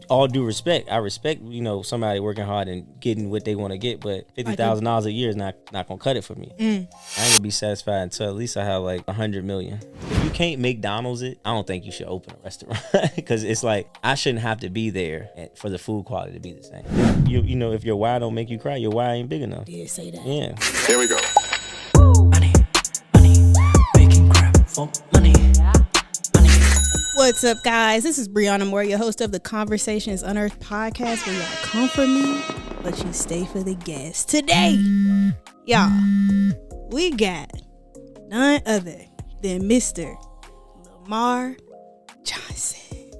all due respect, I respect, somebody working hard and getting what they want to get, but $50,000 a year is not gonna cut it for me. I ain't gonna be satisfied until at least I have like 100 million. If you can't McDonald's it, I don't think you should open a restaurant because it's like I shouldn't have to be there for the food quality to be the same. If your why don't make you cry, your why ain't big enough. Yeah, say that. Yeah. Here we go. Money, making crap for money. What's up, guys? This is Brianna Moore, your host of the Conversations Unearthed podcast, where y'all come for me, but you stay for the gas. Today, y'all, we got none other than Mr. Lamarr Johnson.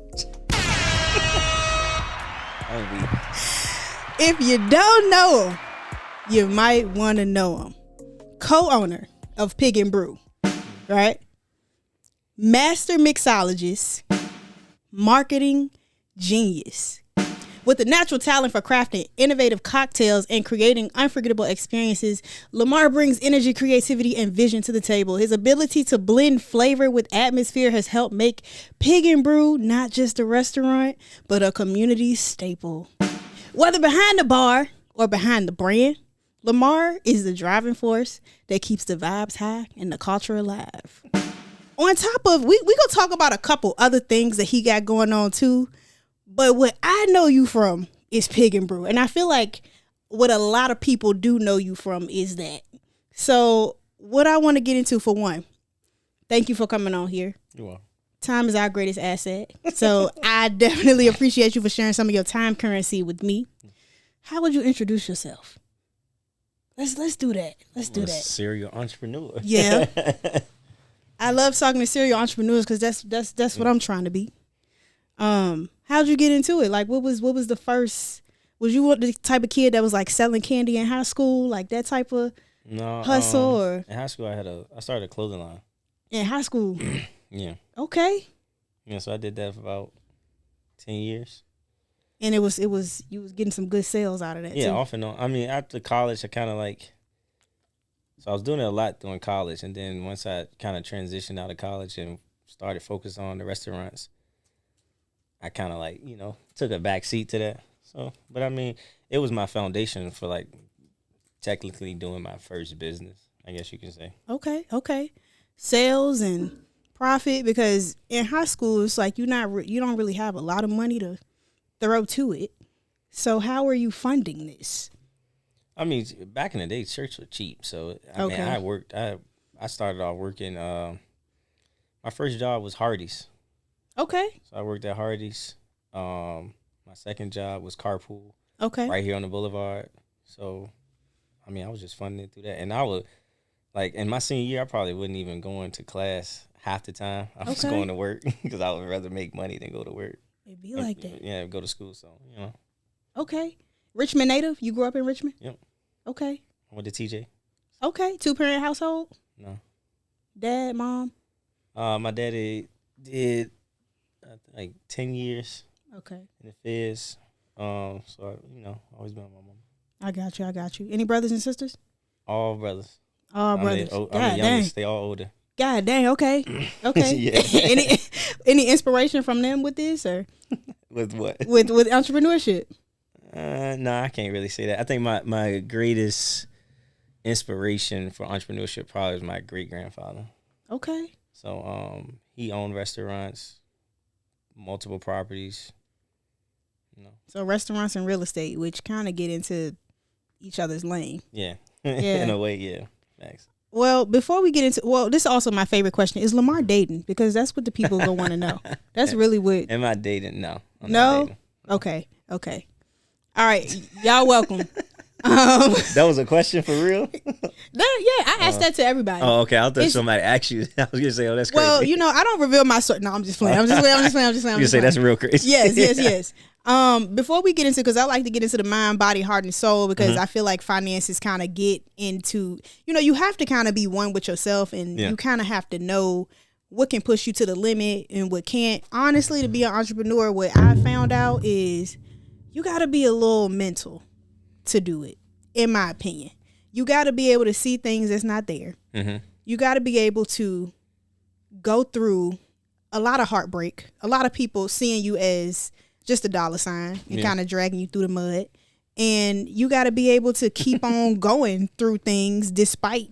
If you don't know him, you might want to know him. Co-owner of Pig Brew, right? Master mixologist, marketing genius. With a natural talent for crafting innovative cocktails and creating unforgettable experiences, Lamarr brings energy, creativity, and vision to the table. His ability to blend flavor with atmosphere has helped make Pig Brew not just a restaurant, but a community staple. Whether behind the bar or behind the brand, Lamarr is the driving force that keeps the vibes high and the culture alive. On top of, we gonna talk about a couple other things that he got going on too, but what I know you from is Pig Brew, and I feel like what a lot of people do know you from is that. So what I want to get into, for one, thank you for coming on here. You're welcome. Time is our greatest asset, so I definitely appreciate you for sharing some of your time currency with me. How would you introduce yourself? Let's do that. Let's do that. Serial entrepreneur. Yeah. I love talking to serial entrepreneurs because that's what I'm trying to be. How'd you get into it? Like, what was the first? Was you the type of kid that was like selling candy in high school, like that type of hustle? Or in high school, I started a clothing line. In high school, Yeah. Okay. Yeah, so I did that for about 10 years. And it was you was getting some good sales out of that. Yeah, too. off and on. I mean, after college, I kind of like. So I was doing it a lot during college, and then once I kind of transitioned out of college and started focus on the restaurants, I kind of like, took a back seat to that. So, but I mean, it was my foundation for like technically doing my first business, I guess you can say. Okay. Sales and profit, because in high school it's like you don't really have a lot of money to throw to it. So how are you funding this? I mean, back in the day, shirts were cheap. So, I mean, I started off working, my first job was Hardee's. Okay. So I worked at Hardee's. My second job was Carpool. Okay. Right here on the boulevard. So, I mean, I was just funding it through that. And I would, like, in my senior year, I probably wouldn't even go into class half the time. I was going to work because I would rather make money than go to work. It'd be like that. Yeah, go to school. So, Okay. Richmond native? You grew up in Richmond? Yep. Okay. I went to TJ. Okay. 2-parent household? No. Dad, mom? My daddy did like 10 years. Okay. In the feds. So, always been with my mom. I got you. Any brothers and sisters? All brothers. All brothers. I'm the youngest. They all older. God dang. Okay. Yeah. Any inspiration from them with this, or with what? With entrepreneurship? No, I can't really say that. I think my greatest inspiration for entrepreneurship probably was my great grandfather. Okay. So he owned restaurants, multiple properties. So restaurants and real estate, which kind of get into each other's lane. Yeah. In a way, yeah. Thanks. Well, before we get into, this is also my favorite question. Is Lamarr dating? Because that's what the people go want to know. That's really what. Am I dating? No. I'm no? not dating. Okay. All right. Y'all welcome. That was a question for real? I asked that to everybody. Oh, okay. I thought somebody asked you. I was going to say, that's crazy. Well, I don't reveal my story. No, I'm just playing. I'm just playing. You say that's real crazy. Yes. Before we get into, because I like to get into the mind, body, heart, and soul, because I feel like finances kind of get into, you have to kind of be one with yourself, and you kind of have to know what can push you to the limit and what can't. Honestly, to be an entrepreneur, what I found out is you got to be a little mental to do it, in my opinion. You got to be able to see things that's not there. Mm-hmm. You got to be able to go through a lot of heartbreak, a lot of people seeing you as just a dollar sign and kind of dragging you through the mud. And you got to be able to keep on going through things despite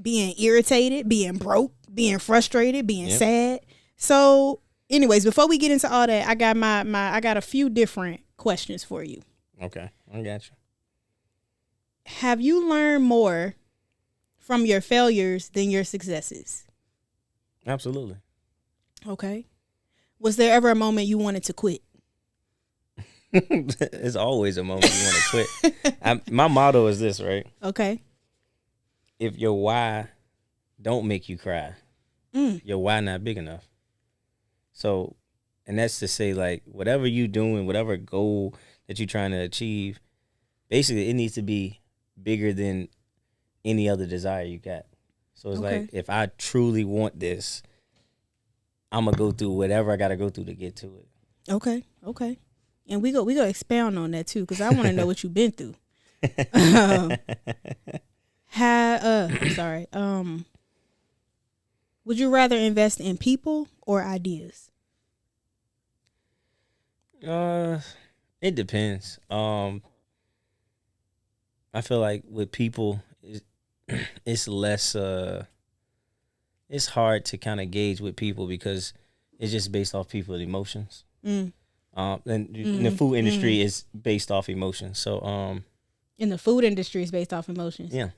being irritated, being broke, being frustrated, being sad. So anyways, before we get into all that, I got I got a few different questions for you. Okay, I got you. Have you learned more from your failures than your successes? Absolutely. Okay. Was there ever a moment you wanted to quit? It's always a moment you want to quit. My motto is this, right? Okay. If your why don't make you cry, your why not big enough. So, and that's to say, like, whatever you doing, whatever goal that you're trying to achieve, basically it needs to be bigger than any other desire you got. So it's like, if I truly want this, I'm gonna go through whatever I gotta go through to get to it. Okay. And we go expound on that too, because I want to know what you've been through. Sorry. Would you rather invest in people or ideas? It depends. I feel like with people, it's less. It's hard to kind of gauge with people because it's just based off people's emotions. And in the food industry is based off emotions. So in the food industry is based off emotions. Yeah.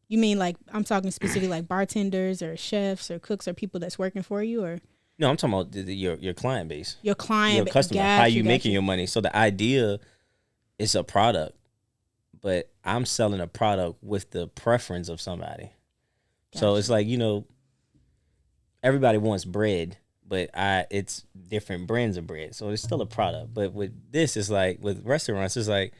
You mean like I'm talking specifically like bartenders or chefs or cooks or people that's working for you, or? No, I'm talking about your client base. Your client, your customer, how you making your money. So the idea is a product, but I'm selling a product with the preference of somebody. Gotcha. So it's like, everybody wants bread, but it's different brands of bread. So it's still a product. But with this, it's like, with restaurants, it's like,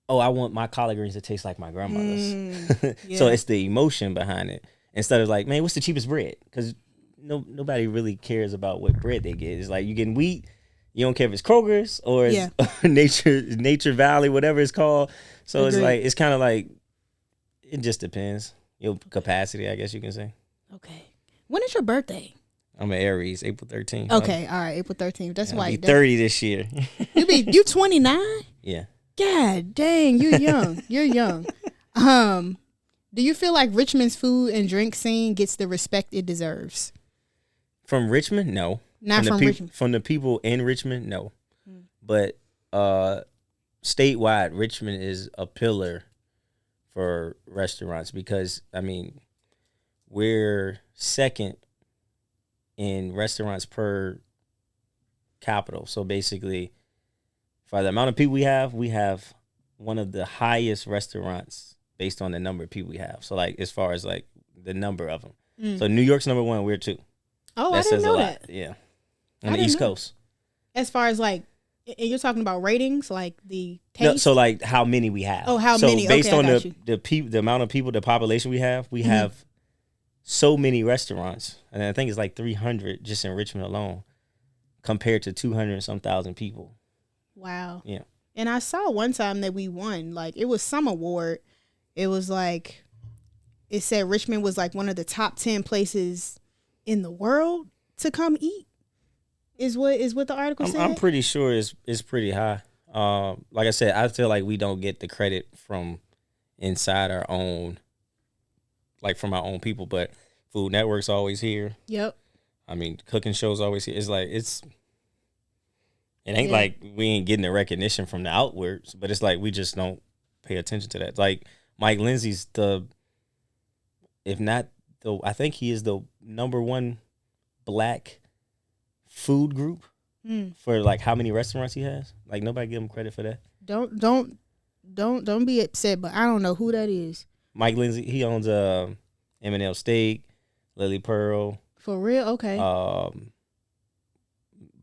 oh, I want my collard greens to taste like my grandmother's. So it's the emotion behind it. Instead of like, man, what's the cheapest bread? Because nobody really cares about what bread they get. It's like, you getting wheat. You don't care if it's Kroger's or it's Nature Valley, whatever it's called. So It's like, it's kind of like, it just depends. Your capacity, I guess you can say. Okay. When is your birthday? I'm an Aries, April 13th. Okay, all right, April 13th. That's why I'll be 30 this year. You 29? Yeah. God dang, you're young. You're young. Do you feel like Richmond's food and drink scene gets the respect it deserves? From Richmond, no. Not from Richmond. From the people in Richmond, no. But statewide, Richmond is a pillar for restaurants because, I mean, we're second in restaurants per capita. So basically, for the amount of people we have one of the highest restaurants based on the number of people we have. So like, as far as like the number of them. So New York's number one, we're two. Oh, I didn't know that. Yeah. On the East Coast. As far as like, and you're talking about ratings, like the taste? No, so like how many we have. Oh, how many? So based on the amount of people, the population we have so many restaurants. And I think it's like 300 just in Richmond alone compared to 200 and some thousand people. Wow. Yeah. And I saw one time that we won, like it was some award. It was like, it said Richmond was like one of the top 10 places in the world to come eat. Is what the article said? I'm pretty sure it's pretty high. Like I said, I feel like we don't get the credit from inside our own, like from our own people, but Food Network's always here. Yep. I mean, cooking shows always here. It's like, it ain't like we ain't getting the recognition from the outwards, but it's like we just don't pay attention to that. Like Mike Lindsay's I think he is the number one Black food group for like how many restaurants he has. Like nobody give him credit for that. Don't be upset, but I don't know who that is. Mike Lindsay, he owns M&L Steak, Lily Pearl. For real? Okay.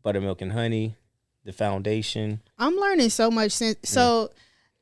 Buttermilk and Honey, The Foundation. I'm learning so much so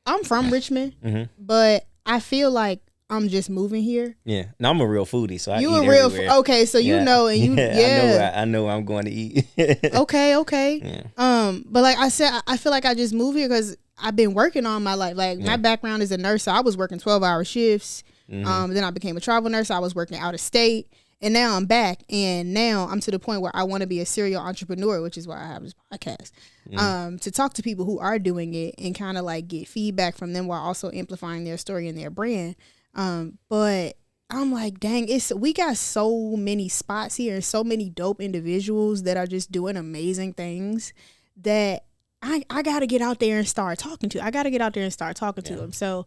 I'm from Richmond, but I feel like I'm just moving here. Yeah. Now I'm a real foodie, so I eat everywhere. Okay, so you know, and you I know where I'm going to eat. Okay. Yeah. But like I said, I feel like I just moved here because I've been working all my life. Like my background is a nurse, so I was working 12-hour shifts. Then I became a travel nurse. I was working out of state, And now I'm back, and now I'm to the point where I want to be a serial entrepreneur, which is why I have this podcast, to talk to people who are doing it and kind of like get feedback from them while also amplifying their story and their brand. But I'm like, dang, we got so many spots here and so many dope individuals that are just doing amazing things that I got to get out there and start talking to. To them. So,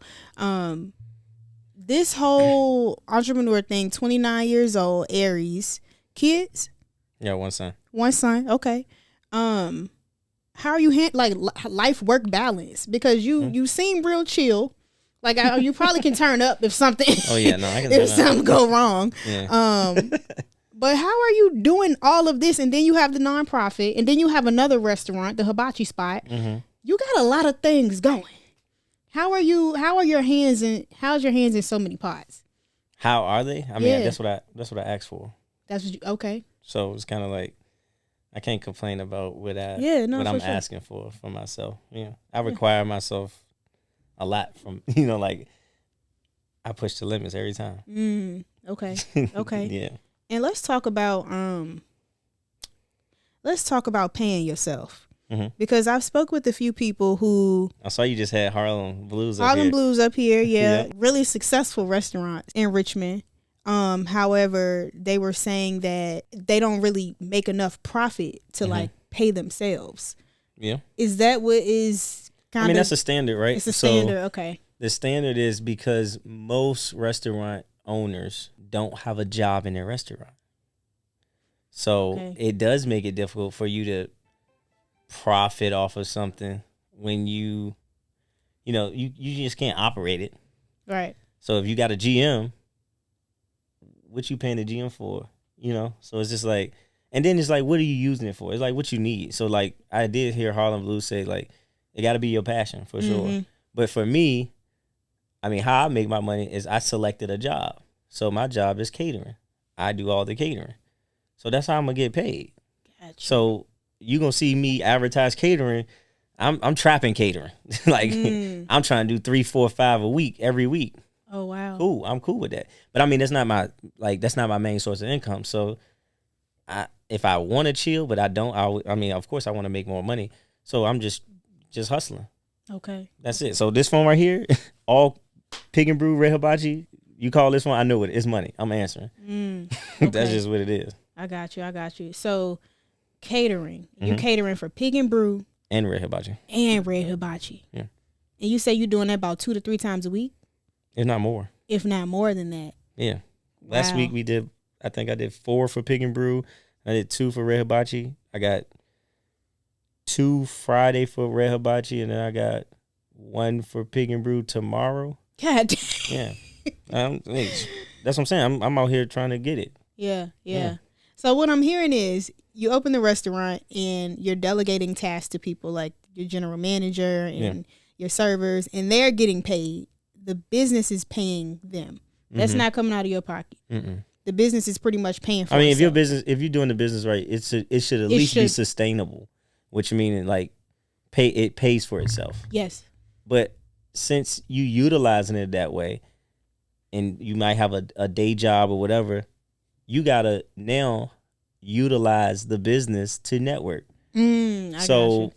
this whole entrepreneur thing, 29 years old, Aries, kids? Yeah, one son. One son, okay. How are you life work balance? Because you seem real chill. Like you probably can turn up if something. Oh yeah, no, I can. If something go wrong. Yeah. But how are you doing all of this, and then you have the nonprofit, and then you have another restaurant, the Hibachi spot. Mm-hmm. You got a lot of things going. How's your hands in so many pots? How are they? I mean, that's what I asked for. That's what you, okay. So it's kind of like I can't complain about what I'm asking for myself. Yeah, I require myself a lot from like I push the limits every time. Okay. Yeah. And let's talk about paying yourself. Mm-hmm. Because I've spoke with a few people who I saw you just had Harlem Blues up here, yeah. Really successful restaurants in Richmond. However, they were saying that they don't really make enough profit to like pay themselves. Yeah. Is that what is kind of? I mean, that's a standard, right? It's a standard, okay. The standard is because most restaurant owners don't have a job in their restaurant. So it does make it difficult for you to profit off of something when you just can't operate it. Right. So if you got a GM, what you paying the GM for? So it's just like, and then it's like, what are you using it for? It's like what you need. So like I did hear Harlem Blues say like, it got to be your passion for sure. But for me, I mean, how I make my money is I selected a job. So my job is catering. I do all the catering. So that's how I'm gonna get paid. Gotcha. So you gonna see me advertise catering. I'm trapping catering. Like I'm trying to do 3, 4, 5 a week every week. Oh wow. Cool. I'm cool with that. But I mean that's not my main source of income. So if I want to chill, but I don't, I mean of course I want to make more money. So I'm just hustling. Okay. That's it. So this phone right here, all Pig Brew, Red Hibachi, you call this one, I know it. It's money. I'm answering. Okay. That's just what it is. I got you. So catering. You catering for Pig Brew and Red Hibachi. Yeah. And you say you're doing that about 2 to 3 times a week? If not more. If not more than that. Yeah. Last week I think I did 4 for Pig Brew. I did 2 for Red Hibachi. I got 2 Friday for Red Hibachi, and then I got 1 for Pig Brew tomorrow. God. Yeah. That's what I'm saying. I'm out here trying to get it. Yeah. So what I'm hearing is you open the restaurant and you're delegating tasks to people like your general manager and your servers, and they're getting paid. The business is paying them. That's not coming out of your pocket. The business is pretty much paying for it. I mean, if you're doing the business right, it should at least be sustainable, which means like it pays for itself. Yes. But since you utilizing it that way, and you might have a day job or whatever, you gotta now utilize the business to network. So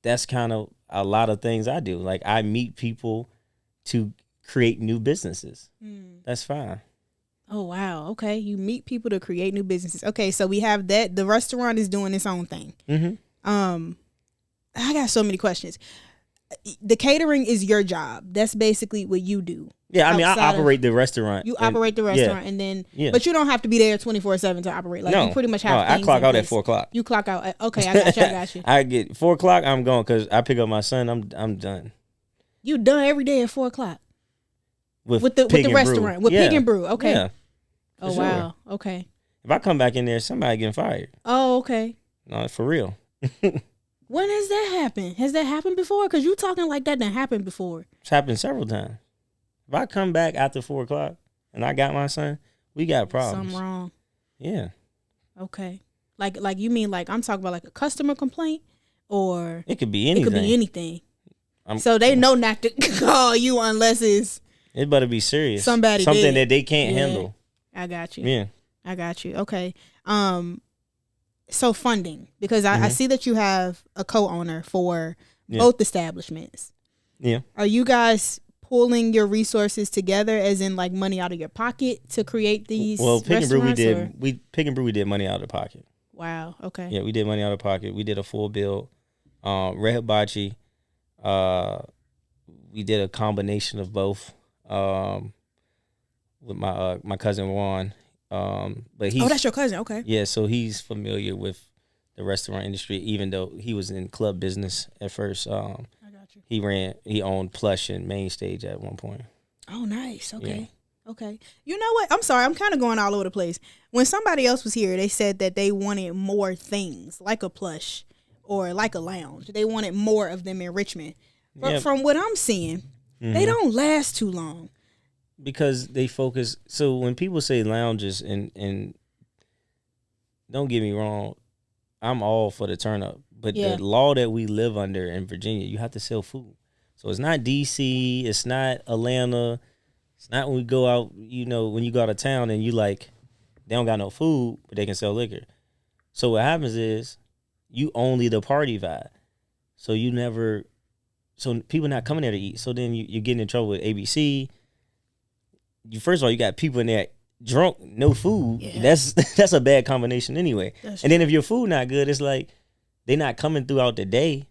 that's kind of a lot of things I do. Like I meet people to create new businesses. That's fine. Oh wow. Okay, you meet people to create new businesses. Okay, so we have that. The restaurant is doing its own thing. I got so many questions. The catering is your job. That's basically what you do. Yeah, I mean, I operate the restaurant. You operate the restaurant, and then, but you don't have to be there 24/7 to operate. Like you pretty much have. I clock out at 4 o'clock. You clock out. Okay, I got you. I get 4 o'clock. I'm going because I pick up my son. I'm done. You done every day at 4 o'clock with the restaurant with Pig Brew. Okay. Yeah, oh wow. Okay. If I come back in there, somebody getting fired. Oh okay. No, for real. When has that happened? Has that happened before? Because you talking like that didn't happen before. It's happened several times. If I come back after 4 o'clock and I got my son, we got problems. Something wrong. Yeah. Okay. Like you mean like I'm talking about like a customer complaint, or it could be anything. It could be anything. So they know not to call you unless it's it better be serious. Something that they can't handle. I got you. Yeah. I got you. Okay. So funding, because I see that you have a co-owner for both establishments. Yeah. Are you guys pulling your resources together, as in like money out of your pocket to create these? Well, Pig and Brew we did. Or? Pig and Brew we did money out of the pocket. Wow. Okay. Yeah, we did money out of pocket. We did a full build. Red Hibachi, we did a combination of both. With my cousin Juan. But he's, that's your cousin. Okay. Yeah, so he's familiar with the restaurant industry, even though he was in club business at first. I got you. He owned Plush and Main Stage at one point. Oh, nice. Okay. Yeah. Okay. You know what? I'm sorry. I'm kind of going all over the place. When somebody else was here, they said that they wanted more things like a Plush or like a lounge. They wanted more of them in Richmond. But from what I'm seeing, they don't last too long. Because they focus. So when people say lounges, and don't get me wrong, I'm all for the turn up. But the law that we live under in Virginia, you have to sell food. So it's not DC, it's not Atlanta, it's not when we go out, when you go out of town and you like, they don't got no food, but they can sell liquor. So what happens is you only the party vibe. So people not coming there to eat. So then you're getting in trouble with ABC. First of all, you got people in there drunk, no food. Yeah. That's a bad combination anyway. And then if your food not good, it's like they not coming throughout the day.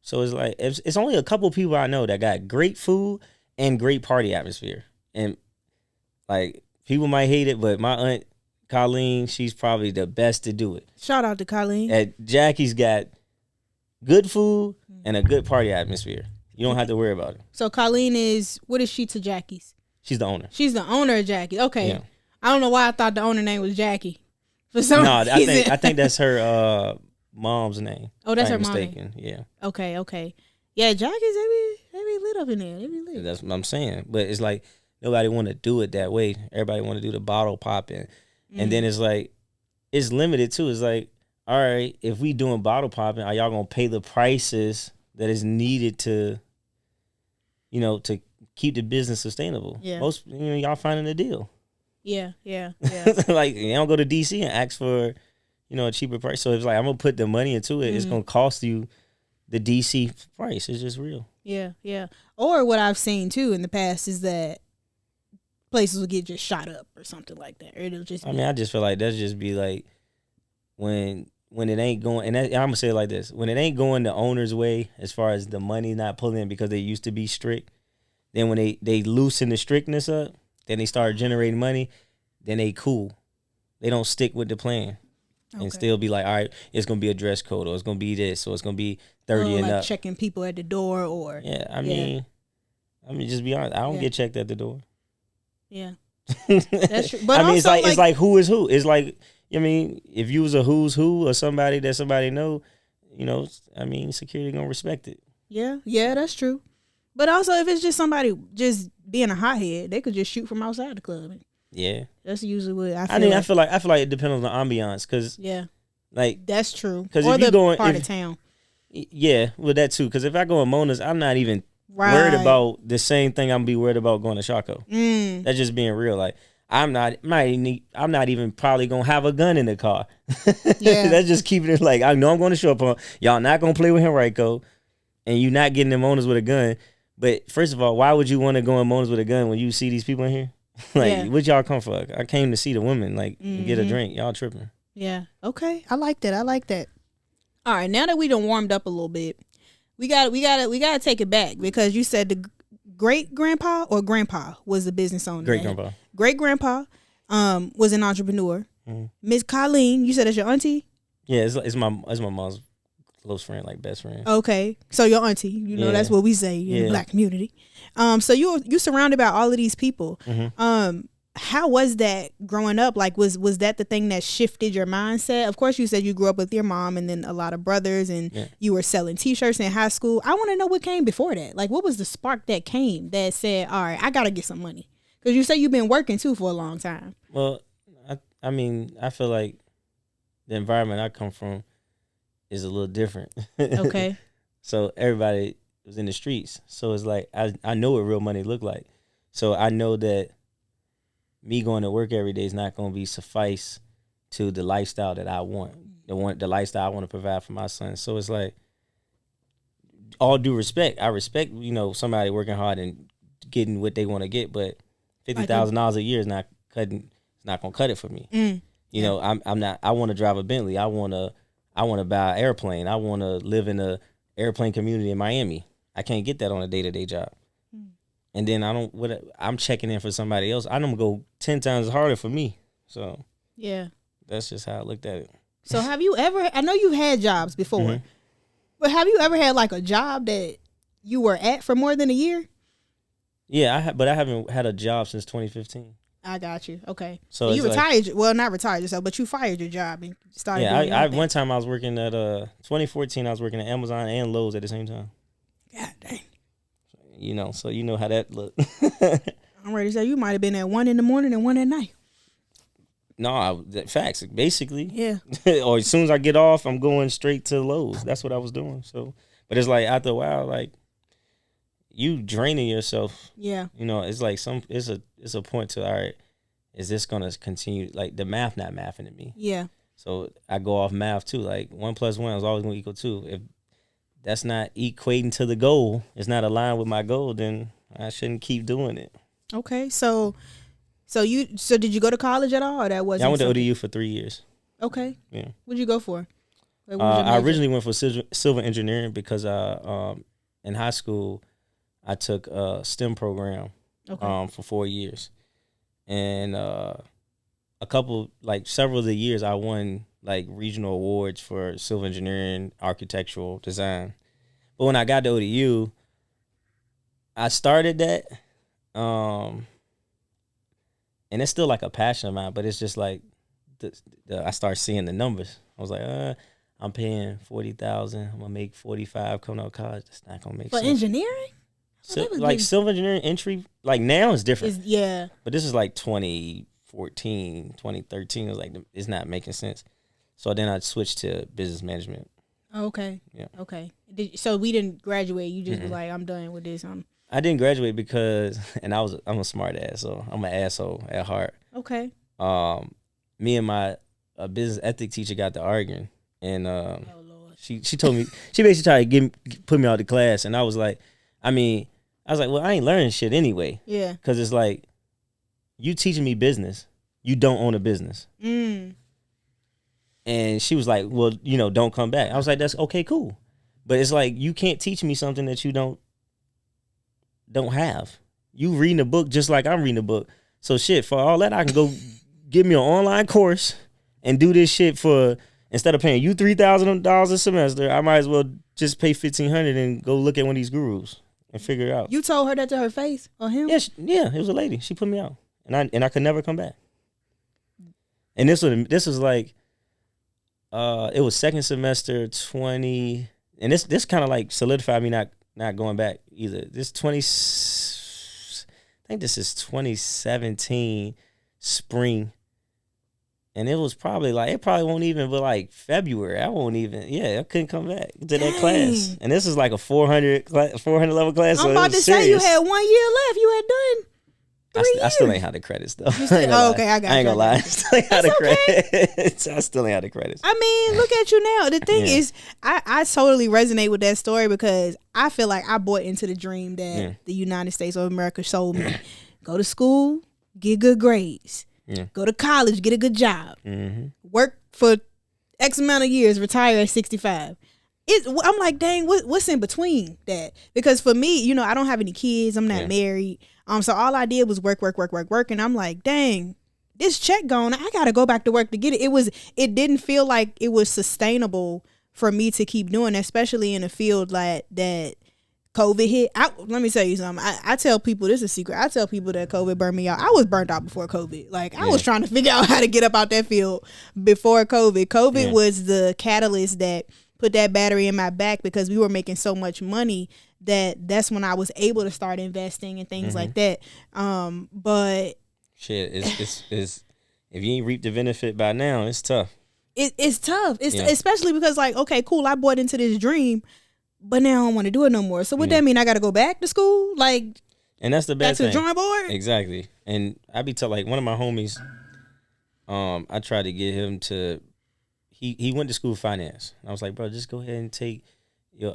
So it's like it's only a couple people I know that got great food and great party atmosphere. And like people might hate it, but my aunt Colleen, she's probably the best to do it. Shout out to Colleen. Jackie's got good food and a good party atmosphere. You don't have to worry about it. So Colleen what is she to Jackie's? She's the owner. She's the owner of Jackie. Okay. Yeah. I don't know why I thought the owner name was Jackie. For some reason. I think that's her mom's name. Oh, that's her mom's name. Mistaken. Yeah. Okay. Yeah, Jackie's they be lit up in there. They be lit. That's what I'm saying. But it's like nobody want to do it that way. Everybody want to do the bottle popping. And then it's like it's limited too. It's like, all right, if we doing bottle popping, are y'all gonna pay the prices that is needed to to keep the business sustainable? Yeah. Most y'all finding a deal. Yeah. Like you don't go to DC and ask for, a cheaper price. So it's like I'm gonna put the money into it. It's gonna cost you the DC price. It's just real. Yeah. Or what I've seen too in the past is that places will get just shot up or something like that. Or it'll just. I just feel like that's just be like when it ain't going, and I'm gonna say it like this: when it ain't going the owner's way, as far as the money not pulling in because they used to be strict. Then when they loosen the strictness up, then they start generating money, then they cool. They don't stick with the plan and still be like, all right, it's going to be a dress code or it's going to be this or it's going to be 30 and up. Checking people at the door or. Yeah, I mean, just be honest. I don't get checked at the door. Yeah. That's true. But it's like who is who. It's like, if you was a who's who or somebody that somebody know, security going to respect it. Yeah, that's true. But also, if it's just somebody just being a hothead, they could just shoot from outside the club. Yeah, that's usually what I feel. I feel like it depends on the ambiance, cause like that's true. Because if you going part of town, well that too. Because if I go in Mona's, I'm not even worried about the same thing I'm be worried about going to Chaco. That's just being real. Like I'm not even probably gonna have a gun in the car. Yeah, that's just keeping it like I know I'm going to show up on. Y'all not gonna play with him, right, Co? And you not getting in Mona's with a gun. But first of all, why would you want to go in Mona's with a gun when you see these people in here? What y'all come for? I came to see the women, get a drink. Y'all tripping. Yeah. Okay. I like that. All right. Now that we done warmed up a little bit, we gotta take it back because you said the great grandpa or grandpa was the business owner. Great grandpa was an entrepreneur. Miss Colleen, you said that's your auntie? Yeah, it's my mom's close friend, like best friend. Okay, so your auntie, that's what we say in the Black community. So you surrounded by all of these people. How was that growing up? Like, was that the thing that shifted your mindset? Of course, you said you grew up with your mom and then a lot of brothers, and you were selling T-shirts in high school. I want to know what came before that. Like, what was the spark that came that said, "All right, I gotta get some money"? Because you say you've been working too for a long time. Well, I feel like the environment I come from is a little different. Okay. So everybody was in the streets. So it's like I know what real money looked like. So I know that me going to work every day is not going to be suffice to the lifestyle that I want, the lifestyle I want to provide for my son. So it's like, all due respect, I respect, somebody working hard and getting what they want to get, but $50,000 a year is not cutting. It's not gonna cut it for me. I'm not. I want to drive a Bentley. I want to buy an airplane. I want to live in a airplane community in Miami. I can't get that on a day-to-day job. And then I'm checking in for somebody else. I don't go 10 times harder for me. So yeah, that's just how I looked at it. So have you ever? I know you've had jobs before, but have you ever had like a job that you were at for more than a year? Yeah, but I haven't had a job since 2015. I got you. Okay. So you retired. Well, not retired yourself, but you fired your job and started. Yeah, one time I was working at 2014. I was working at Amazon and Lowe's at the same time. God dang. So you know how that looked. I'm ready to say you might have been at 1 in the morning and 1 at night. No, facts basically. Yeah. Or as soon as I get off, I'm going straight to Lowe's. That's what I was doing. So, but it's like after a while, like you draining yourself. Yeah. It's like it's a point to, all right, is this gonna continue? Like the math not mathing to me. Yeah. So I go off math too. Like 1 + 1 is always gonna equal 2. If that's not equating to the goal, it's not aligned with my goal, then I shouldn't keep doing it. Okay. So did you go to college at all, or that wasn't? Yeah, I went to ODU for 3 years. Okay. Yeah. What'd you go for? I originally went for civil engineering because in high school I took a STEM program for 4 years, and several of the years I won like regional awards for civil engineering, architectural design. But when I got to ODU, I started that, and it's still like a passion of mine, but it's just like I start seeing the numbers. I was like, I'm paying $40,000. I'm gonna make $45 coming out of college. That's not gonna make sense. For engineering? Like civil engineering entry, like now is different. Yeah. But this is like 2014, 2013. It was like, it's not making sense. So then I switched to business management. Okay. Yeah. Okay. So we didn't graduate. You just was like, I'm done with this. I didn't graduate because, and I'm a smart ass, so I'm an asshole at heart. Okay. Me and my business ethic teacher got to arguing, and oh Lord. she told me, she basically tried to put me out of class, and I was like, well, I ain't learning shit anyway. Yeah. Because it's like, you teaching me business, you don't own a business. And she was like, well, don't come back. I was like, that's okay, cool. But it's like, you can't teach me something that you don't have. You reading a book just like I'm reading a book. So shit, for all that, I can go give me an online course and do this shit for, instead of paying you $3,000 a semester, I might as well just pay $1,500 and go look at one of these gurus and figure it out. You told her that to her face or him? Yeah, it was a lady. She put me out, and I could never come back. And this was like, it was second semester 20, and this kind of like solidified me not going back either. I think this is 2017 spring, and it was probably like, it probably won't even be like February. I couldn't come back to that class. And this is like a 400 level class. I'm about to say you had 1 year left. You had done 3 years. I still ain't had the credits though. Okay, I got you. I ain't gonna lie. I still ain't had the credits. I still ain't had the credits. I mean, look at you now. The thing is, I totally resonate with that story because I feel like I bought into the dream that the United States of America sold me. Go to school, get good grades. Go to college, get a good job. Work for X amount of years, retire at 65. I'm like, dang, what's in between that? Because for me, I don't have any kids. I'm not married. So all I did was work. And I'm like, dang, this check gone. I got to go back to work to get it. It didn't feel like it was sustainable for me to keep doing, especially in a field like that. COVID hit. Let me tell you something. I tell people, this is a secret. I tell people that COVID burned me out. I was burnt out before COVID. Like I was trying to figure out how to get up out that field before COVID. COVID was the catalyst that put that battery in my back because we were making so much money that's when I was able to start investing and things like that. But shit, it's if you ain't reaped the benefit by now, it's tough. It's tough. It's especially because like, okay, cool, I bought into this dream. But now I don't want to do it no more. So what that mean? I got to go back to school? Like, and that's the bad thing. Back to the drawing board? Exactly. And I be tell like one of my homies, I tried to get him to. He went to school for finance. I was like, bro, just go ahead and take your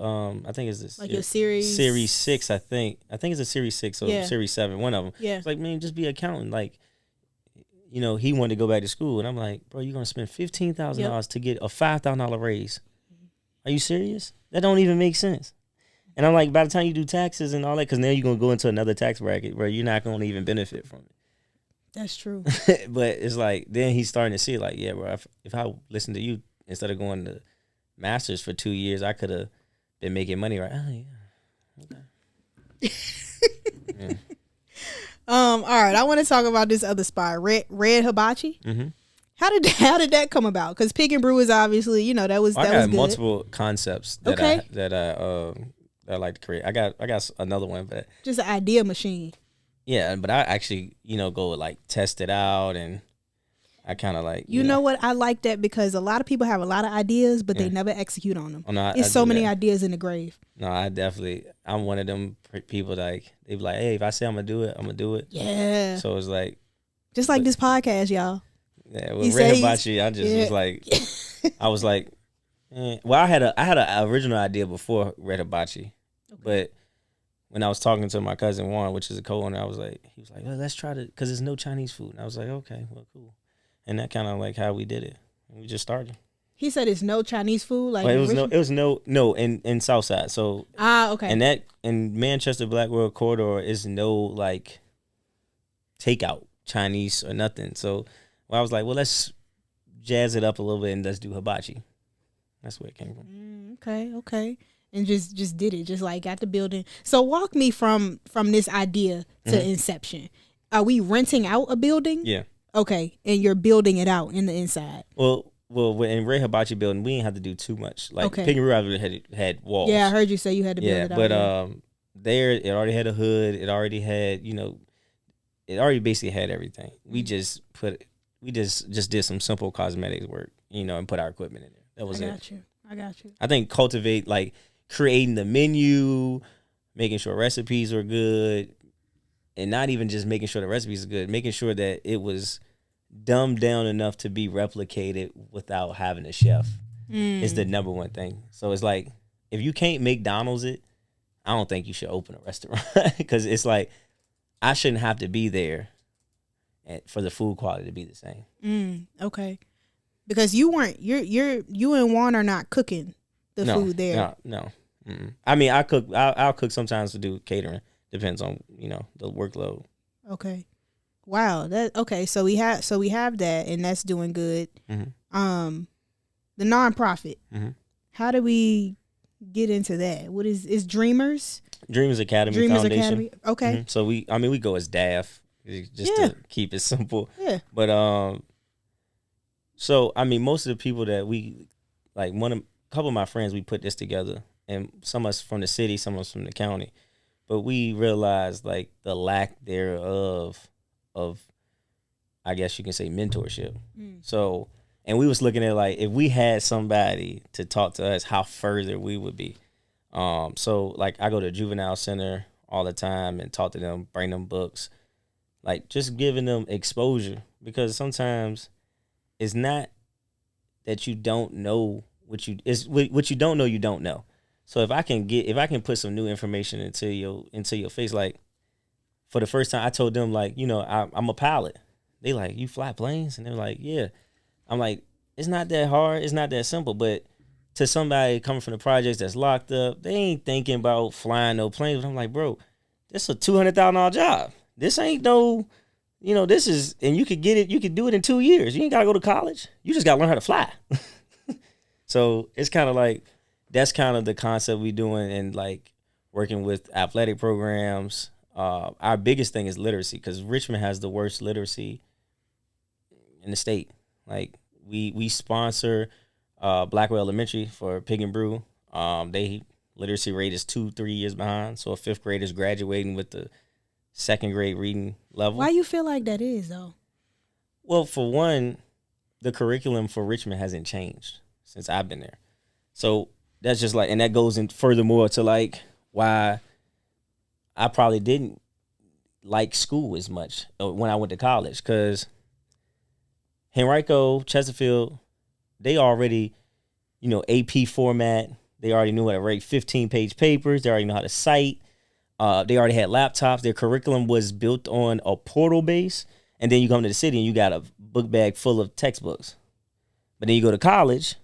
I think it's this Like your Series 6. I think it's a Series 6 or Series 7. One of them. Yeah. It's like, man, just be an accountant. Like, you know, he wanted to go back to school, and I'm like, bro, you're gonna spend $15,000 to get a $5,000 raise. Are you serious? That don't even make sense. And I'm like, by the time you do taxes and all that, because now you're gonna go into another tax bracket where you're not gonna even benefit from it. That's true. But it's like, then he's starting to see, like, yeah, bro, if I listened to you instead of going to masters for 2 years, I could have been making money, right? Oh yeah, okay. Yeah. All right, I want to talk about this other spot, Red Hibachi. Mm-hmm. How did that come about? Because Pig and Brew is obviously, you know, that was I was got good. multiple concepts that I like to create. I got another one, but Just an idea machine. yeah, but I actually, you know, go like test it out, and I kind of like You know what? I like that because a lot of people have a lot of ideas, but they never execute on them. Oh, no, It's I so do many that. ideas in the grave. No, I'm one of them people that, like, they be like, hey, if I say I'm gonna do it, I'm gonna do it. Yeah. So it's like, Just like this podcast, y'all. yeah, He with Red says- Hibachi, I just was like, I was like, well, I had an original idea before Red Hibachi, but when I was talking to my cousin Juan, which is a co-owner, he was like, well, let's try to, because there's no Chinese food. And I was like, okay, well, cool. And that kind of like how we did it. We just started. He said it's no Chinese food. Like But it was no in Southside. So okay. and that in Manchester Black World Corridor is no like takeout Chinese or nothing. So I was like, well, let's jazz it up a little bit and let's do hibachi. That's where it came from. Okay. And just did it. Just like got the building. So walk me from this idea to inception. Are we renting out a building? Yeah. Okay. And you're building it out in the inside. Well, in Red Hibachi building, we didn't have to do too much. Like Okay. Pig Brew already had walls. Yeah, I heard you say you had to build it out. But there it already had a hood. It already had, you know, it already basically had everything. We just did some simple cosmetics work, you know, and put our equipment in there. That was it. I got you. I think cultivate, like creating the menu, making sure recipes are good, and not even just making sure the recipes are good, making sure that it was dumbed down enough to be replicated without having a chef is the number one thing. So it's like, if you can't McDonald's it, I don't think you should open a restaurant, because it's like, I shouldn't have to be there for the food quality to be the same. Okay. Because you and Juan are not cooking the food there. No. Mm-mm. I mean, I cook. I'll cook sometimes to do catering. Depends on, you know, the workload. Okay. Wow. So we have that, and that's doing good. Mm-hmm. The nonprofit. Mm-hmm. How do we get into that? What is Dreamers? Dreamers Academy Dreamers Foundation. Academy. Okay. Mm-hmm. So we go as DAF just to keep it simple. Yeah. But so I mean, most of the people that we like, a couple of my friends, we put this together, and some of us from the city, some of us from the county, but we realized like the lack thereof of, I guess you can say, mentorship. So, and we was looking at like, if we had somebody to talk to us, how further we would be. So like I go to juvenile center all the time and talk to them, bring them books, like just giving them exposure, because sometimes it's not that you don't know what you don't know, you don't know. So if I can put some new information into your face, like for the first time I told them, like, you know, I'm a pilot. They like, you fly planes? And they're like, yeah. I'm like, it's not that hard, it's not that simple, but to somebody coming from the projects that's locked up, they ain't thinking about flying no planes. But I'm like, bro, this is a $200,000 job. This ain't no, you know, this is, and you could get it, you could do it in 2 years. You ain't gotta go to college. You just gotta learn how to fly. So it's kind of like, that's kind of the concept we doing, and like working with athletic programs. Our biggest thing is literacy, because Richmond has the worst literacy in the state. Like we sponsor Blackwell Elementary for Pig and Brew. They literacy rate is 2-3 years behind. So a fifth grade is graduating with the second grade reading level. Why you feel like that is though? Well, for one, the curriculum for Richmond hasn't changed since I've been there. So that's just like, and that goes in furthermore to like why I probably didn't like school as much when I went to college, because Henrico, Chesterfield, they already, AP format. They already knew how to write 15-page papers. They already know how to cite. They already had laptops. Their curriculum was built on a portal base. And then you come to the city and you got a book bag full of textbooks. But then you go to college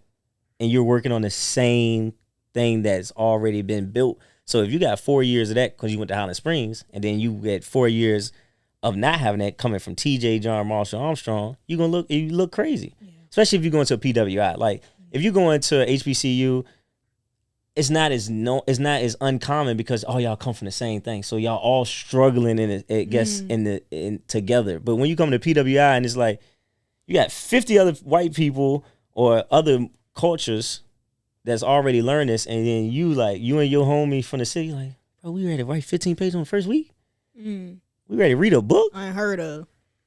and you're working on the same thing that's already been built. So if you got 4 years of that because you went to Highland Springs, and then you get 4 years of not having that coming from TJ, John, Marshall, Armstrong, you look crazy. Yeah. Especially if you go into a PWI. Like if you go into HBCU, it's not as uncommon because y'all come from the same thing. So y'all all struggling in together. But when you come to PWI and it's like you got 50 other white people or other cultures that's already learned this, and then you and your homie from the city, like, bro, we ready to write 15 pages on the first week? We ready to read a book? I ain't heard of.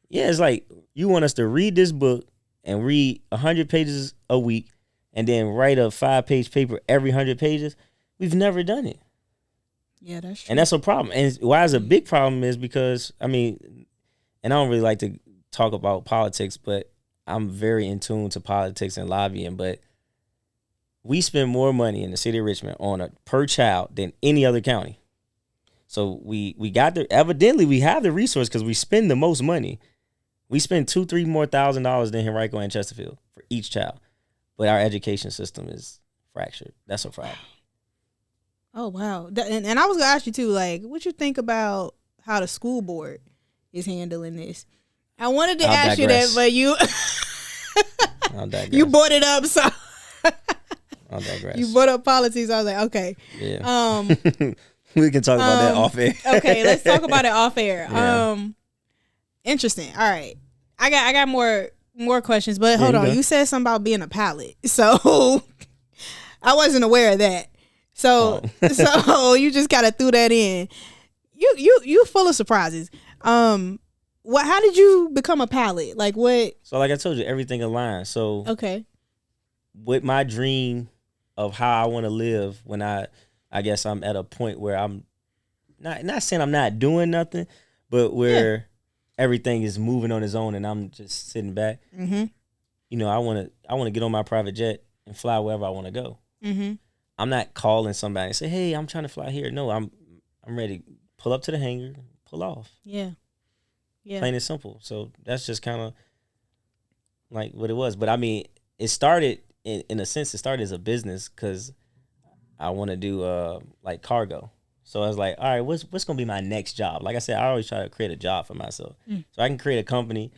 Yeah, it's like you want us to read this book and read 100 pages a week and then write a 5-page paper every 100 pages. We've never done it. Yeah, that's true. And that's a problem. And why it's a big problem is because, and I don't really like to talk about politics, but I'm very in tune to politics and lobbying, but we spend more money in the city of Richmond on a per child than any other county. So we evidently we have the resource because we spend the most money. We spend $2,000-3,000 more than Henrico and Chesterfield for each child. But our education system is fractured. That's a problem. Oh, wow. And I was going to ask you, too, like, what you think about how the school board is handling this? I wanted to ask you that, but you you brought it up, so I'll digress. You brought up politics. I was like, okay. Yeah. We can talk about that off air. Okay, let's talk about it off air. Yeah. Interesting. All right. I got more questions, but hold on. You said something about being a pilot. So I wasn't aware of that. So so you just kind of threw that in. You full of surprises. How did you become a pilot? Like what? So like I told you, everything aligned. So okay. With my dream of how I want to live when I guess I'm at a point where I'm not saying I'm not doing nothing, but where everything is moving on its own and I'm just sitting back. Mm-hmm. I want to get on my private jet and fly wherever I want to go. Mm-hmm. I'm not calling somebody and say, "Hey, I'm trying to fly here." No, I'm ready to pull up to the hangar, pull off. Yeah. Plain and simple. So that's just kind of like what it was. But it started in a sense. It started as a business because I want to do like cargo. So I was like, all right, what's gonna be my next job? Like I said, I always try to create a job for myself. So I can create a company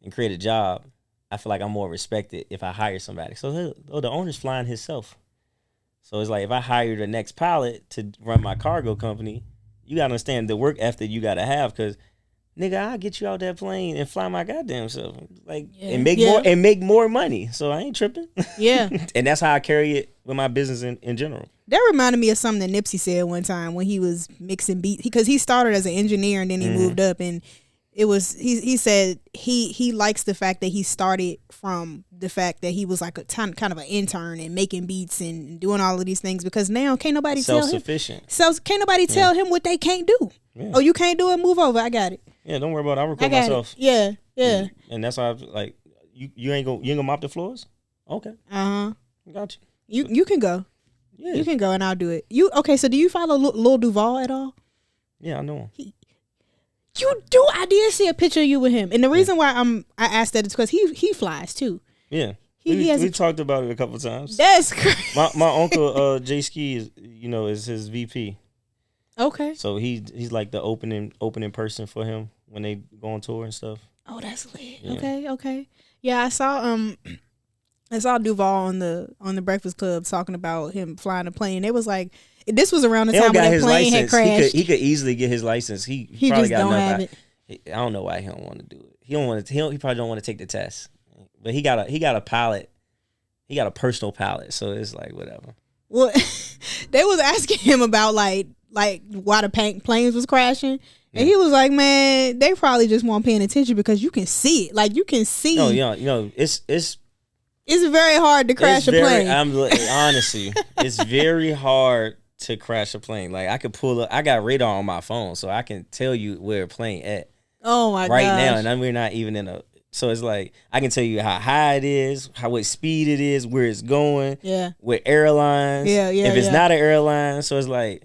and create a job. I feel like I'm more respected if I hire somebody. So the owner's flying himself. So it's like if I hire the next pilot to run my cargo company, you gotta understand the work ethic you gotta have because nigga, I'll get you out that plane and fly my goddamn self. Like and make more money. So I ain't tripping. Yeah. And that's how I carry it with my business in general. That reminded me of something that Nipsey said one time when he was mixing beats because he started as an engineer and then he moved up and it was he said he likes the fact that he started from the fact that he was like a kind of an intern and making beats and doing all of these things because now can't nobody tell him self-sufficient. Can't nobody tell him what they can't do. Yeah. Oh, you can't do it? Move over. I got it. Yeah, don't worry about it. I'll record myself. Yeah. And that's how like you ain't gonna mop the floors? Okay. Got you. You can go. Yeah. You can go and I'll do it. Okay, so do you follow Lil Duval at all? Yeah, I know him. You do? I did see a picture of you with him. And the reason why I asked that is because he flies too. Yeah. We talked about it a couple times. That's crazy. My uncle Jay Ski is his VP. Okay. So he's like the opening person for him when they go on tour and stuff. Oh, that's lit. Yeah. Okay. Yeah, I saw Duval on the Breakfast Club talking about him flying a plane. It was like this was around the time when that plane had crashed. He could easily get his license. He probably just don't have it. I don't know why he don't want to do it. He probably don't want to take the test. But he got a pilot. He got a personal pilot. So it's like whatever. Well, they was asking him about like why the planes was crashing. And he was like, man, they probably just weren't paying attention because you can see it. Like you can see. No, it's very hard to crash a plane. Honestly, it's very hard to crash a plane. Like I could pull up. I got radar on my phone, so I can tell you where a plane at. Oh my right gosh. now, and we're not even in a. So it's like I can tell you how high it is, what speed it is, where it's going. Yeah. With airlines. Yeah. If it's not an airline, so it's like.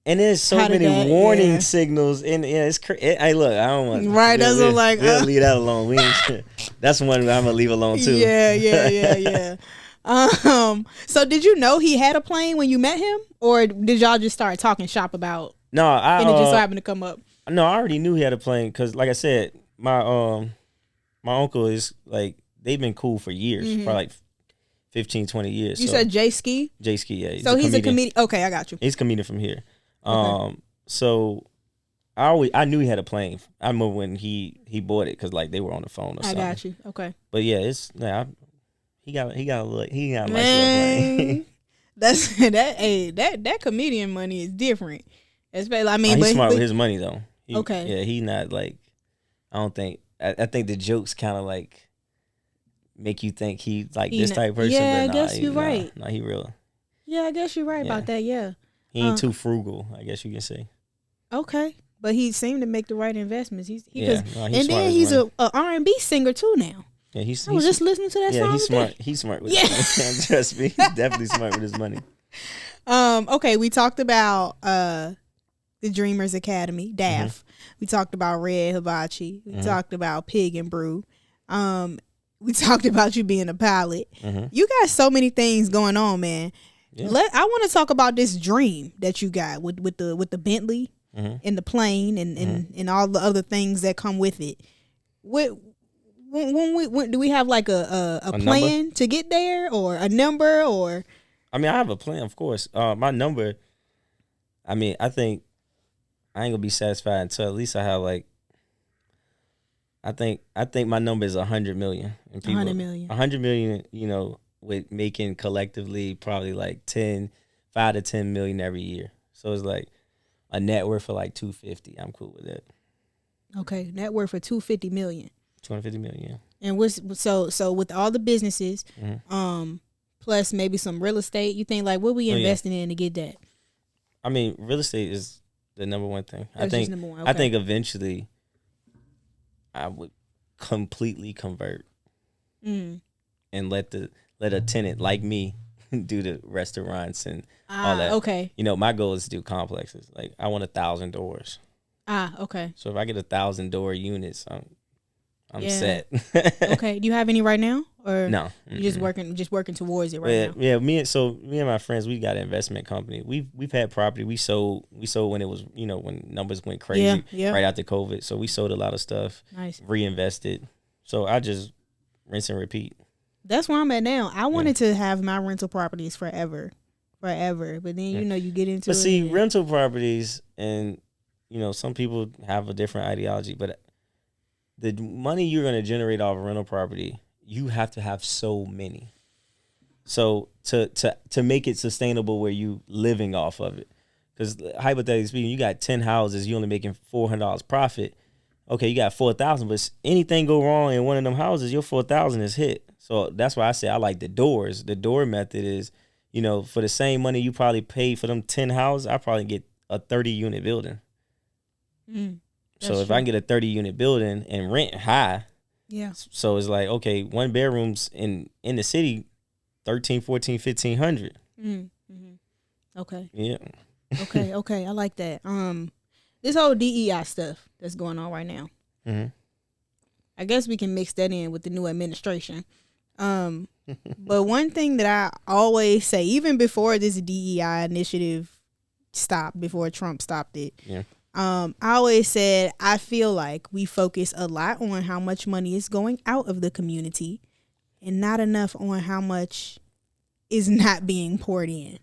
And there's so many warning signals, and it's crazy. Hey, look, I don't want. Right, that's what like. We'll leave that alone. We ain't, that's one I'm gonna leave alone too. Yeah. So did you know he had a plane when you met him, or did y'all just start talking shop about? No, and it just so happened to come up. No, I already knew he had a plane because, like I said, my uncle is like they've been cool for years, for like 15, 20 years. You said J Ski? J Ski, yeah. So he's a comedian. Okay, I got you. He's a comedian from here. So I knew he had a plane. I remember when he bought it because like they were on the phone or something. I got you. Okay. But yeah, it's he got a nice little plane. That's that comedian money is different. Especially, I mean, he's smart with his money though. Okay. Yeah, he not like I don't think I think the jokes kind of like make you think he like this type of person. Yeah, but I guess you're right. Nah, he real. Yeah, I guess you're right about that. Yeah. He ain't too frugal, I guess you can say. Okay, but he seemed to make the right investments. He's and then he's a R&B singer too now. Yeah, I was just listening to that song. Yeah, he's smart. He's smart with his money. Trust me, he's definitely smart with his money. Okay, we talked about the Dreamers Academy, DAF. We talked about Red Hibachi. We talked about Pig Brew. We talked about you being a pilot. You got so many things going on, man. Yeah. I want to talk about this dream that you got with the Bentley and the plane and all the other things that come with it. When do we have like a plan number? To get there or a number or? I mean, I have a plan, of course. My number. I mean, I think I ain't gonna be satisfied until at least I have like. I think my number is 100 million. 100 million. 100 million. You know. With making collectively probably like 5 to 10 million every year. So it's like a net worth of like 250. I'm cool with that. Okay, net worth of 250 million. 250 million, yeah. And what's so with all the businesses, plus maybe some real estate, you think like what we investing in to get that? I mean, real estate is the number one thing. That's just number one. Okay. I think eventually I would completely convert and let a tenant like me do the restaurants and all that. Okay. You know, my goal is to do complexes. Like I want 1,000 doors. Okay. So if I get 1,000 door units, I'm set. Okay. Do you have any right now, or no? You just working towards it right now? Yeah. Me and my friends, we got an investment company. We've had property. We sold when it was when numbers went crazy right after COVID. So we sold a lot of stuff. Nice. Reinvested. So I just rinse and repeat. That's where I'm at now. I wanted to have my rental properties forever. But then you get into it. But see, rental properties and some people have a different ideology, but the money you're going to generate off a rental property, you have to have so many. So to make it sustainable where you living off of it. Because hypothetically speaking, you got 10 houses, you only making $400 profit. Okay, you got 4,000, but anything go wrong in one of them houses, your 4,000 is hit. So that's why I say I like the doors. The door method is, for the same money you probably paid for them 10 houses, I probably get a 30-unit building. So if I can get a 30-unit building and rent high, so it's like, okay, one bedrooms in the city, 13, 14, 1,500. Okay. Yeah. Okay. I like that. This whole DEI stuff that's going on right now. I guess we can mix that in with the new administration. But one thing that I always say, even before this DEI initiative stopped, before Trump stopped it, I always said I feel like we focus a lot on how much money is going out of the community and not enough on how much is not being poured in.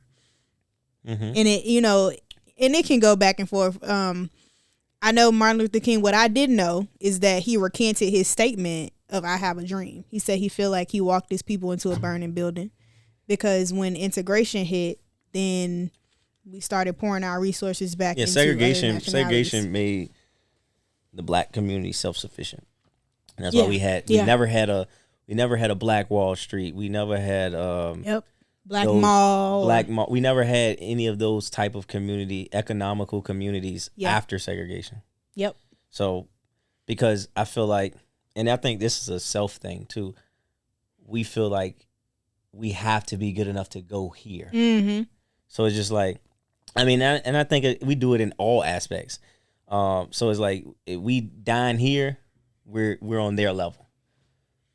And it can go back and forth. I know Martin Luther King, what I did know is that he recanted his statement of I have a dream. He said he feel like he walked his people into a burning building because when integration hit, then we started pouring our resources back into segregation made the black community self-sufficient. And that's why we never had a Black Wall Street. We never had Black Mall. Black Mall. We never had any of those type of economical communities after segregation. Yep. So, because I feel like, and I think this is a self thing too, we feel like we have to be good enough to go here. Mm-hmm. So it's just like, I mean, and I think we do it in all aspects. So it's like, if we dine here, we're on their level.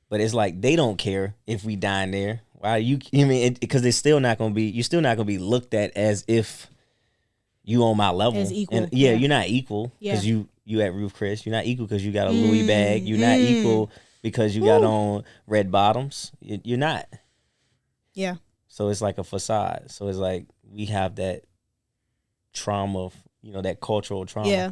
But it's like, they don't care if we dine there. Why because it's still not gonna be. You're still not gonna be looked at as if you on my level. As equal. And you're not equal because you at Ruth Chris. You're not equal because you got a Louis bag. You're not equal because you got on red bottoms. You're not. Yeah. So it's like a facade. So it's like we have that trauma, that cultural trauma. Yeah.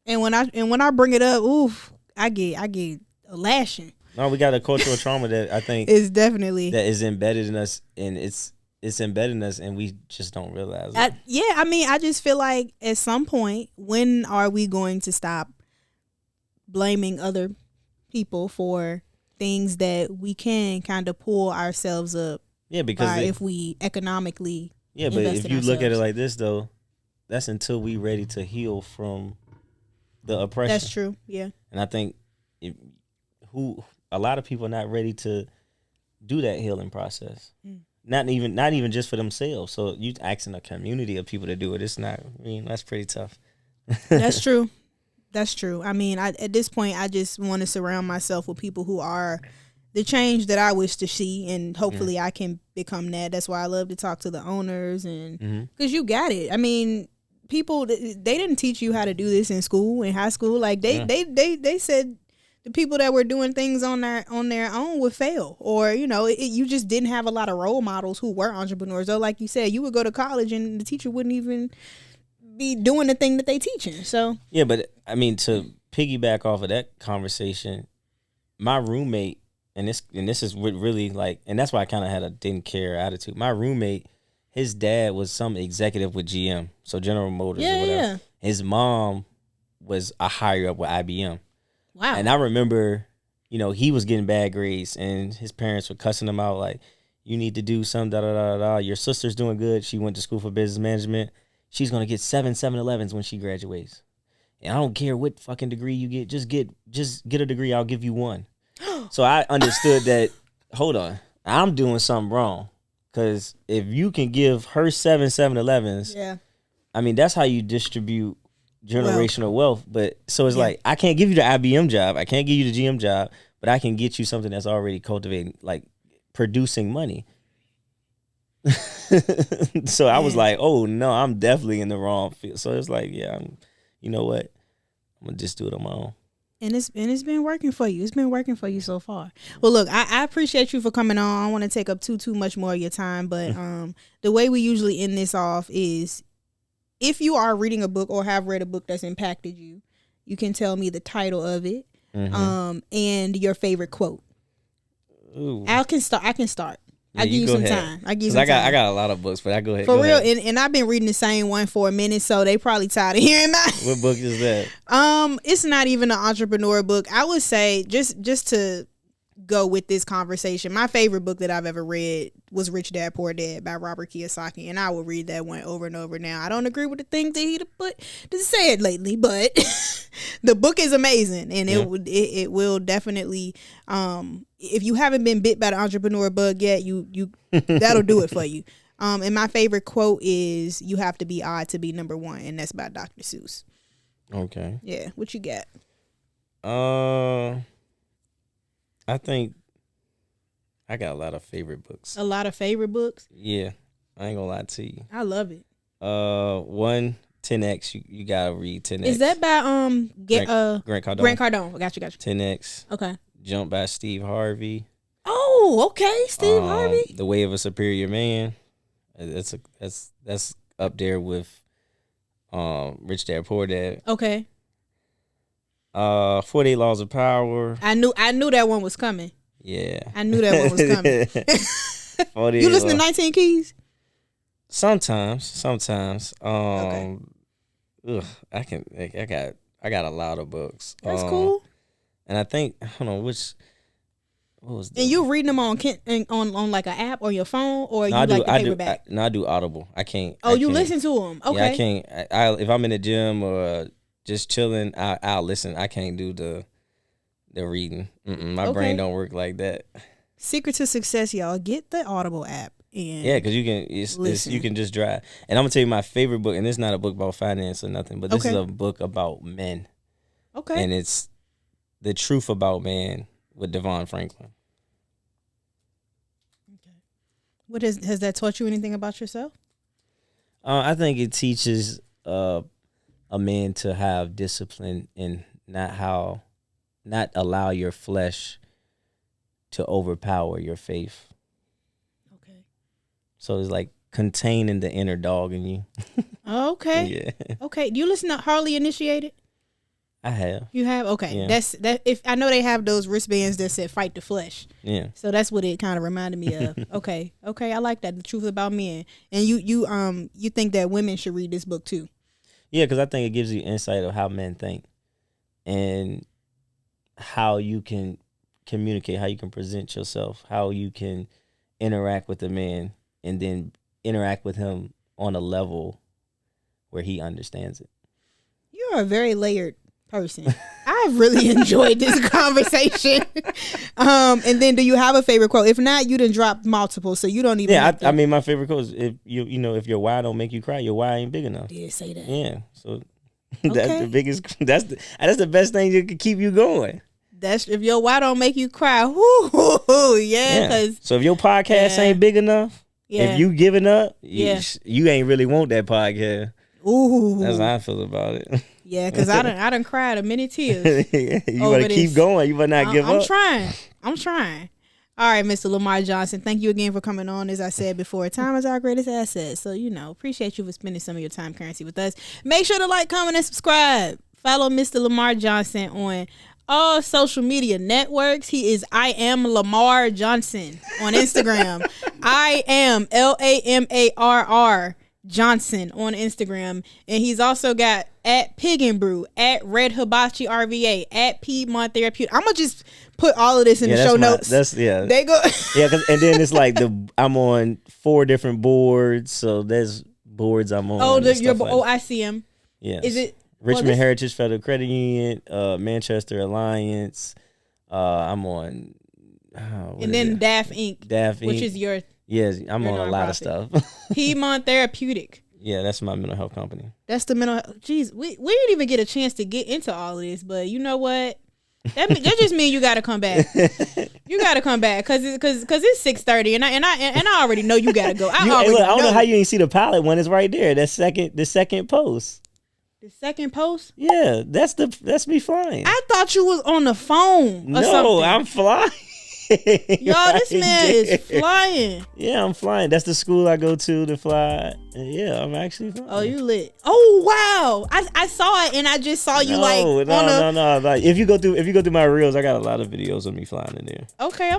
And when I bring it up, oof, I get a lashing. No, we got a cultural trauma that I think it's definitely that is embedded in us, and it's embedded in us, and we just don't realize it. I just feel like at some point, when are we going to stop blaming other people for things that we can kind of pull ourselves up? Yeah, because if we economically but if you look at it like this, though, that's until we ready to heal from the oppression. That's true. Yeah, and I think a lot of people are not ready to do that healing process. Not even just for themselves. So you asking a community of people to do it. It's not. I mean, that's pretty tough. That's true. That's true. I mean, at this point, I just want to surround myself with people who are the change that I wish to see, and hopefully I can become that. That's why I love to talk to the owners, and because you got it. I mean, people, they didn't teach you how to do this in school, in high school. Like they said the people that were doing things on their own would fail, or you just didn't have a lot of role models who were entrepreneurs. So like you said, you would go to college and the teacher wouldn't even be doing the thing that they teaching. So yeah, but I mean, to piggyback off of that conversation, my roommate, and this is what really, like, and that's why I kind of had a didn't care attitude. My roommate, his dad was some executive with GM, so General Motors or whatever. Yeah. His mom was a higher up with IBM. Wow. And I remember, he was getting bad grades, and his parents were cussing him out like, you need to do some da-da-da-da-da. Your sister's doing good. She went to school for business management. She's going to get 7.11s when she graduates. And I don't care what fucking degree you get. Just get a degree. I'll give you one. So I understood that, hold on, I'm doing something wrong. Because if you can give her 7.11s, yeah, I mean, that's how you distribute generational wealth. But so it's like, I can't give you the IBM job. I can't give you the GM job, but I can get you something that's already cultivating, like producing money. So I was like, oh no, I'm definitely in the wrong field. So it's like, yeah, you know what? I'm gonna just do it on my own. And it's been working for you. It's been working for you so far. Well, look, I appreciate you for coming on. I don't want to take up too much more of your time, but the way we usually end this off is, if you are reading a book or have read a book that's impacted you, you can tell me the title of it, and your favorite quote. Ooh. I can start. Yeah, I give you some time. I got a lot of books, but I go ahead. For real, and I've been reading the same one for a minute, so they probably tired of hearing mine. What book is that? It's not even an entrepreneur book. I would say, just to go with this conversation, my favorite book that I've ever read was Rich Dad Poor Dad by Robert Kiyosaki, and I will read that one over and over now. I don't agree with the things that he said lately, but the book is amazing, and it will definitely, if you haven't been bit by the entrepreneur bug yet, you that'll do it for you. And my favorite quote is, "You have to be odd to be number one," and that's by Dr. Seuss. Okay. Yeah, what you got? I think I got a lot of favorite books. A lot of favorite books? Yeah. I ain't gonna lie to you. I love it. 10X, you gotta read 10X. Is that by Grant Cardone? Grant Cardone. Got you. 10X. Okay. Jump by Steve Harvey. Oh, okay. Steve Harvey. The Way of a Superior Man. That's up there with Rich Dad Poor Dad. Okay. 48 Laws of Power. I knew that one was coming. Yeah. I knew that one was coming. You listen to 19 Keys? Sometimes. Okay. I got a lot of books. That's cool. And I think, I don't know which, what was And you reading them on like an app on your phone, or you like the paperback? I do Audible. I can't. Oh, you listen to them? Okay. Yeah, I can't. If I'm in the gym or just chilling, I'll listen. I can't do the reading. My brain don't work like that. Secret to success, y'all. Get the Audible app. Yeah, because you can you can just drive. And I'm gonna tell you my favorite book, and it's not a book about finance or nothing, but this is a book about men. Okay. And it's The Truth About Man with Devon Franklin. Okay. What has that taught you anything about yourself? I think it teaches a man to have discipline and not allow your flesh to overpower your faith. Okay. So it's like containing the inner dog in you. Okay. Yeah. Okay. Do you listen to Harley Initiated? I have. You have? Okay. Yeah. That's if I know they have those wristbands that said fight the flesh. Yeah. So that's what it kind of reminded me of. Okay. Okay. I like that. The Truth About Men. And you think that women should read this book too? Yeah, because I think it gives you insight of how men think and how you can communicate, how you can present yourself, how you can interact with a man and then interact with him on a level where he understands it. You're a very layered person. I've really enjoyed this conversation. And then do you have a favorite quote? If not, you done dropped multiple, so you don't even. Yeah, I mean, my favorite quote is if if your why don't make you cry, your why ain't big enough. Did say that? Yeah, so that's the biggest. That's the best thing that could keep you going. That's if your why don't make you cry. Whoo, yeah. So if your podcast ain't big enough, if you giving up, you ain't really want that podcast. Ooh, that's how I feel about it. Yeah, because I done cried a many tears. You better keep going. You better not give up. I'm trying. All right, Mr. Lamarr Johnson, thank you again for coming on. As I said before, time is our greatest asset. So, appreciate you for spending some of your time currency with us. Make sure to like, comment, and subscribe. Follow Mr. Lamarr Johnson on all social media networks. He is I am Lamarr Johnson on Instagram. I am Lamarr Johnson on Instagram, and he's also got at Pig Brew, at Red Hibachi RVA, at Piedmont Therapeutic. I'm gonna just put all of this in the show notes. They go. And then it's like I'm on 4 different boards, so there's boards I'm on. I see him. Yeah. Is it Richmond Heritage Federal Credit Union, Manchester Alliance? I'm on. And then DAF Inc., which is your. Yes, I'm on a lot of stuff. Piedmont Therapeutic. Yeah, that's my mental health company. That's the mental health. Jeez, we didn't even get a chance to get into all of this, but you know what? That just means you got to come back. You got to come back because it's 6:30 and I already know you got to go. I don't know how you ain't see the pilot one. It's right there. The second post. The second post? Yeah, that's me flying. I thought you was on the phone or something. No, I'm flying. Y'all, this man is flying. Yeah, I'm flying. That's the school I go to fly. Yeah, I'm actually flying. Oh, you lit. Oh, wow. I saw it and I just saw you No. Like, if you go through my reels, I got a lot of videos of me flying in there. Okay,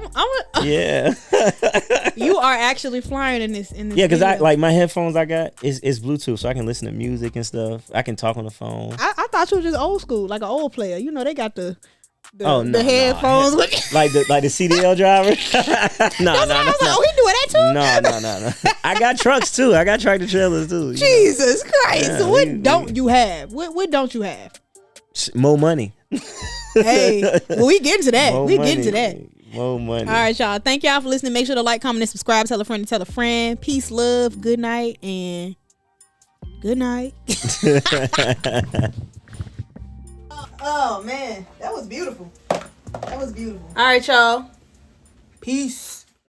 yeah. You are actually flying in this. Yeah, because I like my headphones I got is Bluetooth, so I can listen to music and stuff. I can talk on the phone. I thought you were just old school, like an old player. They got the headphones. like the CDL driver. No. Oh, he doing that too? No. I got trucks too. I got tractor trailers too. Jesus Christ. Yeah, what don't you have? What don't you have? More money. Hey, well, we get into that. Getting to that. More money. All right, y'all. Thank y'all for listening. Make sure to like, comment, and subscribe. Tell a friend to tell a friend. Peace, love, good night, and good night. Oh, man. That was beautiful. All right, y'all. Peace.